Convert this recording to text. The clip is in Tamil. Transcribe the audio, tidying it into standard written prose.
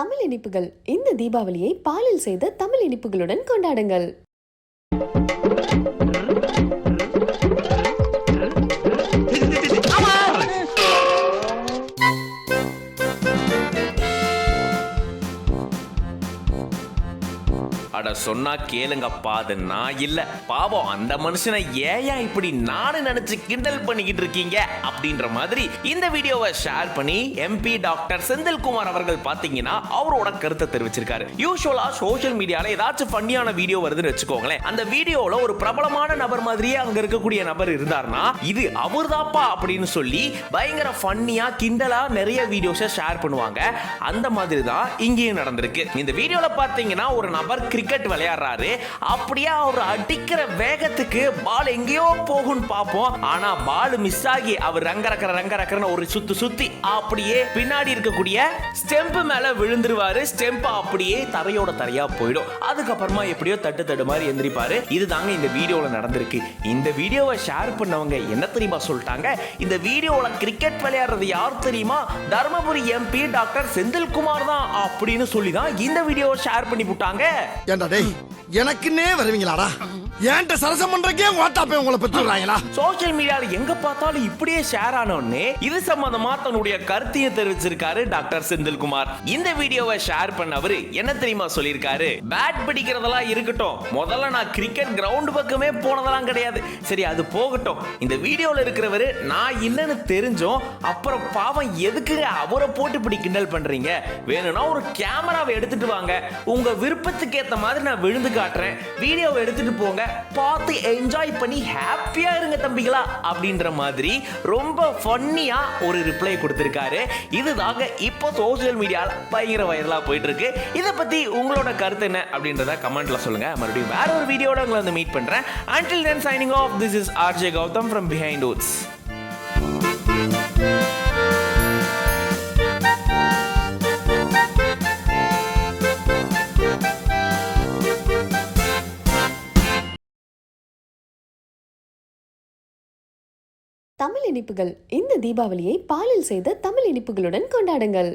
தமிழ் இனிப்புகள் இந்த தீபாவளியை பாலில் செய்த தமிழ் இனிப்புகளுடன் கொண்டாடுங்கள். அட சொன்னா கேளுங்கப்பா, அது நான் இல்ல, பாவம் அந்த மனுஷனை ஏன் இப்படி நானு நினைச்சு கிண்டல் பண்ணிக்கிட்டு இருக்கீங்க அப்படின்ற மாதிரி இந்த வீடியோவை ஷேர் பண்ணி எம்பி டாக்டர் செந்தில்குமார் அவர்கள் பாத்தீங்கன்னா அவரோட கருத்தை தெரிவிச்சிருக்காரு. யூசுவலா சோஷியல் மீடியால ஏதாச்சும் ஃபன்னியான வீடியோ வருதுன்னு வச்சுக்கோங்களேன், அந்த வீடியோல ஒரு பிரபலமான நபர் மாதிரியே அங்க இருக்கக்கூடிய நபர் இருந்தார்னா இது அவர்தாப்பா அப்படின்னு சொல்லி பயங்கர ஃபன்னியா கிண்டலா நிறைய வீடியோஸை ஷேர் பண்ணுவாங்க. அந்த மாதிரி தான் இங்கேயும் நடந்திருக்கு. இந்த வீடியோல பாத்தீங்கன்னா ஒரு நபர் கிரிக்கெட் விளையாடுறாரு. அப்படியே அவர் அடிக்கிற வேகத்துக்கு பால் எங்கேயோ போகும்னு பார்ப்போம். ஆனா பால் மிஸ் ஆகி அவர் ரங்கரக்கற ஒரு சுத்தி அப்படியே பின்னாடி இருக்கக்கூடிய ஸ்டெம்ப் மேல விழுந்துருவாரு. ஸ்டெம்ப் அப்படியே தரையா போயிடும். அதுக்கப்புறமா எப்படியோ தட்டு மாதிரி எந்திரிப்பாரு. இதுதாங்க இந்த வீடியோல நடந்திருக்கு. இந்த வீடியோவை ஷேர் பண்ணவங்க என்ன தெரியுமா சொல்லிட்டாங்க, இந்த வீடியோல கிரிக்கெட் விளையாடுறது யார் தெரியுமா, தர்மபுரி எம்பி டாக்டர் செந்தில்குமார் தான் அப்படின்னு சொல்லி தான் இந்த வீடியோவை ஷேர் பண்ணி போட்டாங்க. எனக்குன்னே வருவீங்களாடா? ஏன்ட்ட சரசம் பண்றக்கே வாட்டாப்பே உங்களை பெற்றுறாங்களா? சோஷியல் மீடியால எங்க பார்த்தாலும் இப்படியே ஷேர் ஆனோன்னு இது சம்பந்தமா தன்னுடைய கருத்தையை தெரிவிச்சிருக்காரு டாக்டர் செந்தில்குமார். இந்த வீடியோவை ஷேர் பண்ணவரு என்ன தெரியுமா சொல்லியிருக்காரு, பேட் பிடிக்கிறதெல்லாம் இருக்கட்டும், முதல்ல நான் கிரிக்கெட் கிரவுண்ட் பக்கமே போனதெல்லாம் கிடையாது. சரி அது போகட்டும், இந்த வீடியோல இருக்கிறவரு நான் இல்லைன்னு தெரிஞ்சோம், அப்புறம் பாவம் எதுக்கு அவரை போட்டு இப்படி கிண்டல் பண்றீங்க? வேணும்னா ஒரு கேமராவை எடுத்துட்டு வாங்க, உங்க விருப்பத்துக்கு ஏத்த மாதிரி நான் விழுந்து காட்டுறேன், வீடியோவை எடுத்துட்டு போங்க, பார்த்து என்ஜாய் பண்ணி ஹாப்பியா இருங்க தம்பிகளா அப்படின்ற மாதிரி ரொம்ப ஃபன்னியா ஒரு ரிப்ளை கொடுத்திருக்காரு. இதுதாங்க இப்போ சோஷியல் மீடியால பயங்கர வைரலா போயிட்டு இருக்கு. இதை பத்தி உங்களோட கருத்து என்ன அப்படின்றத கமெண்ட்ல சொல்லுங்க. மறுபடியும் வேற ஒரு வீடியோட உங்களை வந்து மீட் பண்றேன். Until then, signing off. This is RJ Gautam from Behindwoods. Tamil இனிப்புகள் இந்த தீபாவளியை பாலில் செய்த தமிழ் இனிப்புகளுடன் கொண்டாடுங்கள்.